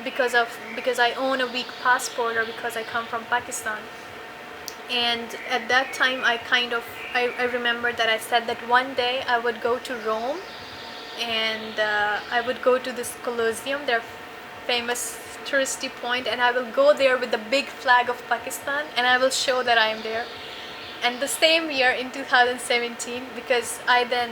because I own a weak passport, or because I come from Pakistan. And at that time, I remember that I said that one day I would go to Rome, and I would go to this Colosseum, their famous touristy point, and I will go there with the big flag of Pakistan, and I will show that I am there. And the same year, in 2017, because I then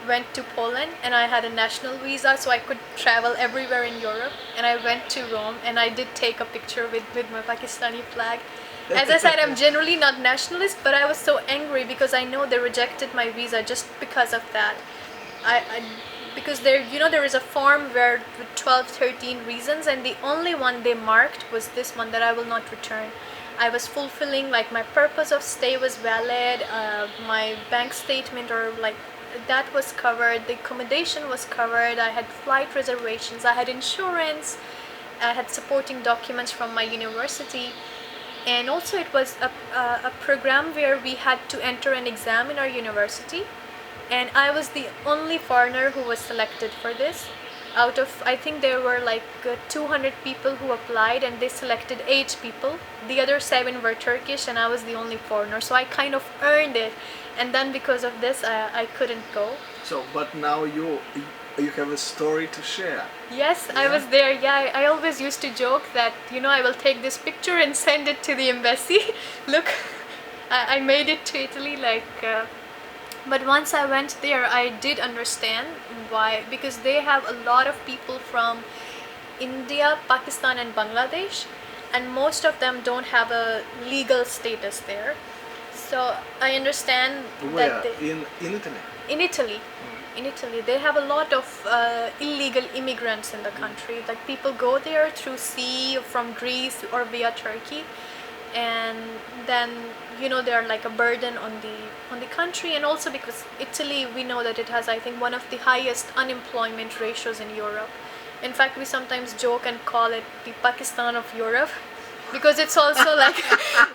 went to Poland and I had a national visa, so I could travel everywhere in Europe, and I went to Rome and I did take a picture with my Pakistani flag. As I said, I'm generally not nationalist, but I was so angry because I know they rejected my visa just because of that. Because there is a form where with 12, 13 reasons, and the only one they marked was this one, that I will not return. I was fulfilling, like, my purpose of stay was valid, my bank statement or like that was covered, the accommodation was covered, I had flight reservations, I had insurance, I had supporting documents from my university, and also it was a program where we had to enter an exam in our university, and I was the only foreigner who was selected for this. Out of, I think there were like 200 people who applied, and they selected 8 people. The other 7 were Turkish, and I was the only foreigner, so I kind of earned it. And then because of this, I couldn't go. So, but now you have a story to share. Yes, yeah. I was there. Yeah, I always used to joke that, I will take this picture and send it to the embassy. Look, I made it to Italy, but once I went there, I did understand why, because they have a lot of people from India, Pakistan and Bangladesh, and most of them don't have a legal status there. So I understand that in Italy? In Italy. In Italy, they have a lot of illegal immigrants in the country. Like, people go there through sea, from Greece or via Turkey, and then they are like a burden on the country. And also because Italy, we know that it has, I think, one of the highest unemployment ratios in Europe. In fact, we sometimes joke and call it the Pakistan of Europe, because it's also like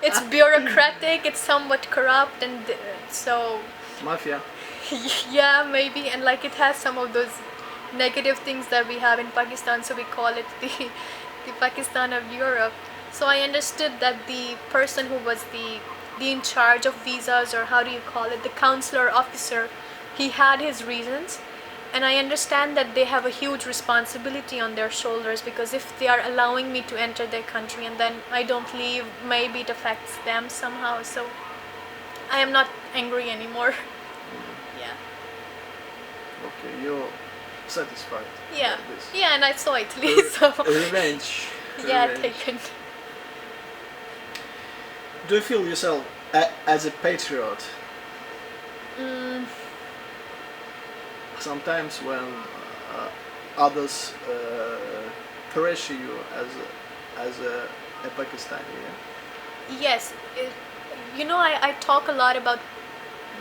it's bureaucratic, it's somewhat corrupt, and so mafia. Yeah, maybe, and like it has some of those negative things that we have in Pakistan, so we call it the Pakistan of Europe. So I understood that the person who was the in charge of visas, or how do you call it, the consular officer, he had his reasons, and I understand that they have a huge responsibility on their shoulders, because if they are allowing me to enter their country and then I don't leave, maybe it affects them somehow. So I am not angry anymore. Yeah. Okay, you're satisfied. Yeah. With this. Yeah, and I saw Italy, so revenge. Yeah, Revenge. taken. Do you feel yourself as a patriot? Sometimes when others pressure you as a Pakistani. Yeah? Yes, I talk a lot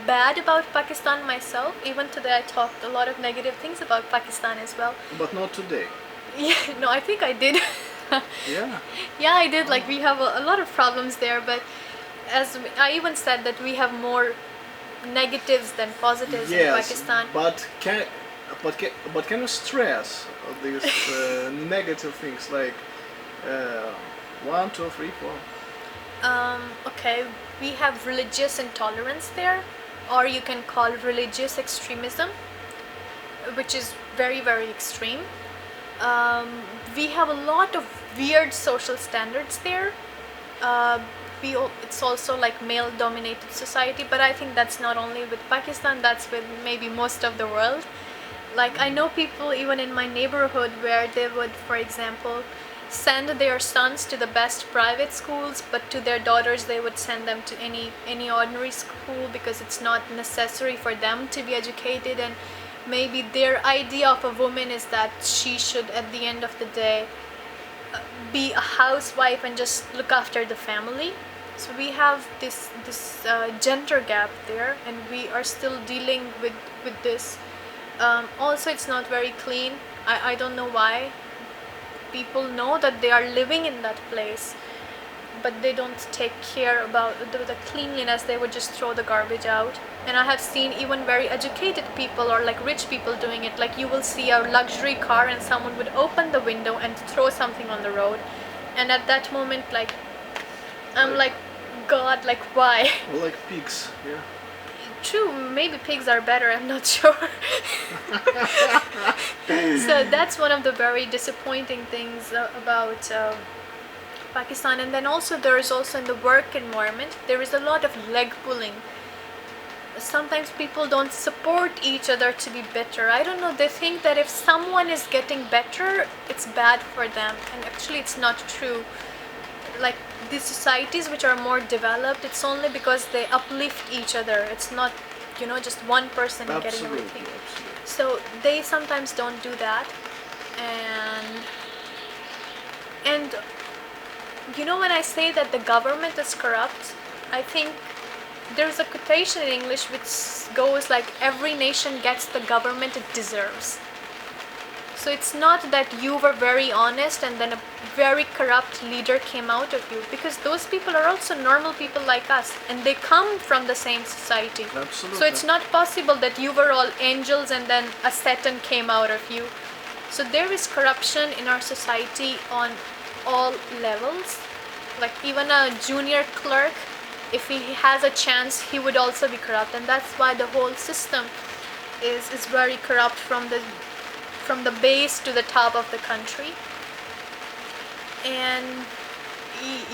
bad about Pakistan myself. Even today I talked a lot of negative things about Pakistan as well. But not today. Yeah, no, I think I did. Yeah. Yeah, I did. Like, we have a lot of problems there, but as I even said that we have more negatives than positives in Pakistan. But can you stress these negative things, like 1, 2, 3, 4? Okay, we have religious intolerance there, or you can call religious extremism, which is very, very extreme. We have a lot of weird social standards there. It's also like male-dominated society, but I think that's not only with Pakistan, that's with maybe most of the world. Like, I know people even in my neighborhood where they would, for example, send their sons to the best private schools, but to their daughters they would send them to any ordinary school, because it's not necessary for them to be educated, and maybe their idea of a woman is that she should, at the end of the day, be a housewife and just look after the family. So we have this gender gap there, and we are still dealing with this. Also, it's not very clean. I don't know why. People know that they are living in that place. but they don't take care about the cleanliness. They would just throw the garbage out. And I have seen even very educated people or like rich people doing it. Like you will see a luxury car and someone would open the window and throw something on the road. And at that moment, like, I'm like, God, like, why? Like pigs, yeah. True, maybe pigs are better, I'm not sure. So that's one of the very disappointing things about Pakistan. And then also there is also in the work environment, there is a lot of leg pulling. Sometimes people don't support each other to be better. I don't know, they think that if someone is getting better, it's bad for them. And actually it's not true. Like these societies which are more developed, it's only because they uplift each other. It's not, you know, just one person getting everything. Absolutely. So they sometimes don't do that. And you know, when I say that the government is corrupt, I think there's a quotation in English which goes like, every nation gets the government it deserves. So it's not that you were very honest and then a very corrupt leader came out of you, because those people are also normal people like us and they come from the same society. Absolutely. So it's not possible that you were all angels and then a Satan came out of you. So there is corruption in our society on all levels. Like even a junior clerk, if he has a chance, he would also be corrupt. And that's why the whole system is very corrupt from the base to the top of the country. And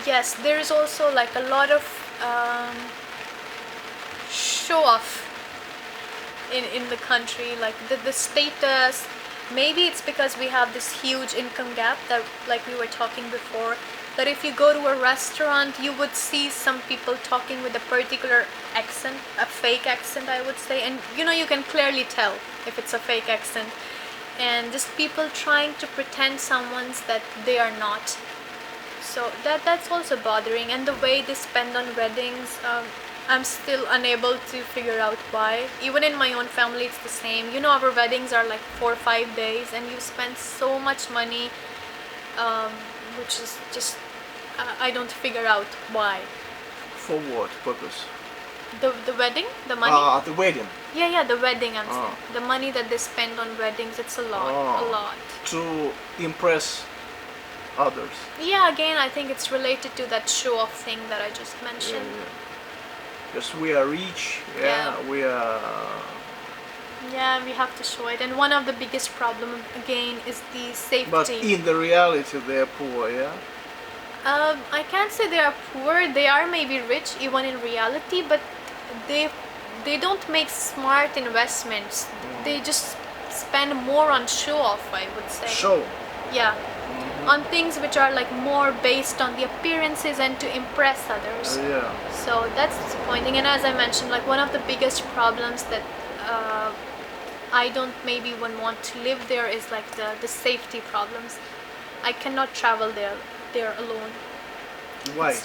yes, there is also like a lot of show off in the country, like the status. Maybe it's because we have this huge income gap that, like we were talking before, that if you go to a restaurant, you would see some people talking with a particular accent, a fake accent, I would say, and you know, you can clearly tell if it's a fake accent. And just people trying to pretend someone's that they are not. So that's also bothering. And the way they spend on weddings, I'm still unable to figure out why. Even in my own family it's the same. You know, our weddings are like 4 or 5 days and you spend so much money, which is just I don't figure out why. For what purpose? The wedding? The money? The wedding. Yeah, the wedding, I'm saying. The money that they spend on weddings, it's a lot. To impress others. Yeah, again, I think it's related to that show-off thing that I just mentioned. Because we are rich, we are... Yeah, we have to show it. And one of the biggest problem, again, is the safety. But in the reality, they are poor, yeah? I can't say they are poor. They are maybe rich, even in reality, but they don't make smart investments. They just spend more on show-off, I would say. Show? Yeah. On things which are like more based on the appearances and to impress others. Yeah. So that's disappointing. And as I mentioned, like one of the biggest problems that I don't maybe even want to live there is like the safety problems. I cannot travel there alone. Why?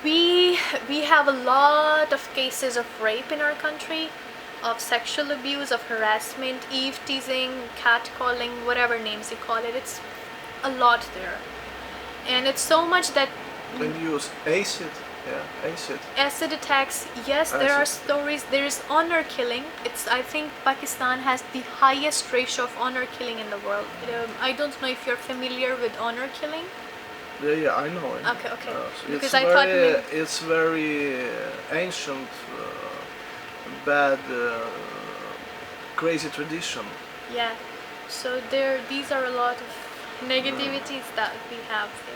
We have a lot of cases of rape in our country, of sexual abuse, of harassment, eve teasing, catcalling, whatever names you call it. It's a lot there, and it's so much that When you use acid, acid attacks. Yes, there are stories. There is honor killing. I think Pakistan has the highest ratio of honor killing in the world. I don't know if you're familiar with honor killing. Yeah, I know. Okay. Because I thought it's very ancient, bad, crazy tradition. Yeah. So these are a lot of negativities that we have there.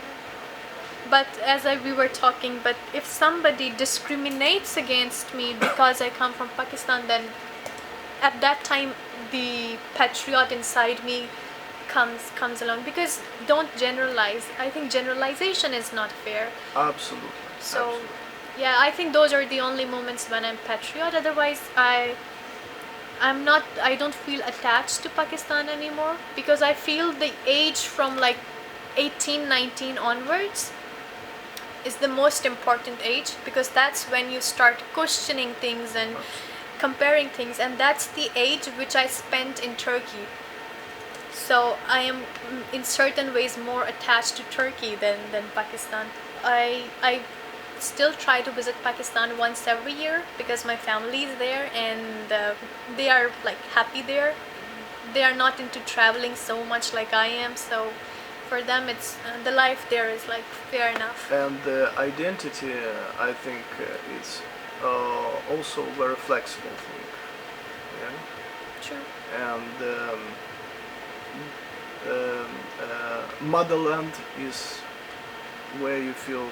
But as we were talking, but if somebody discriminates against me because I come from Pakistan, then at that time the patriot inside me comes along. Because don't generalize. I think generalization is not fair. Absolutely. So Absolutely. yeah, I think those are the only moments when I'm patriot. Otherwise I don't feel attached to Pakistan anymore, because I feel the age from like 18, 19 onwards is the most important age, because that's when you start questioning things and comparing things, and that's the age which I spent in Turkey. So I am in certain ways more attached to Turkey than Pakistan. I still try to visit Pakistan once every year because my family is there, and they are like happy there. They are not into traveling so much like I am, so for them it's the life there is like fair enough. And identity, I think, is also very flexible thing. Yeah. True. And motherland is where you feel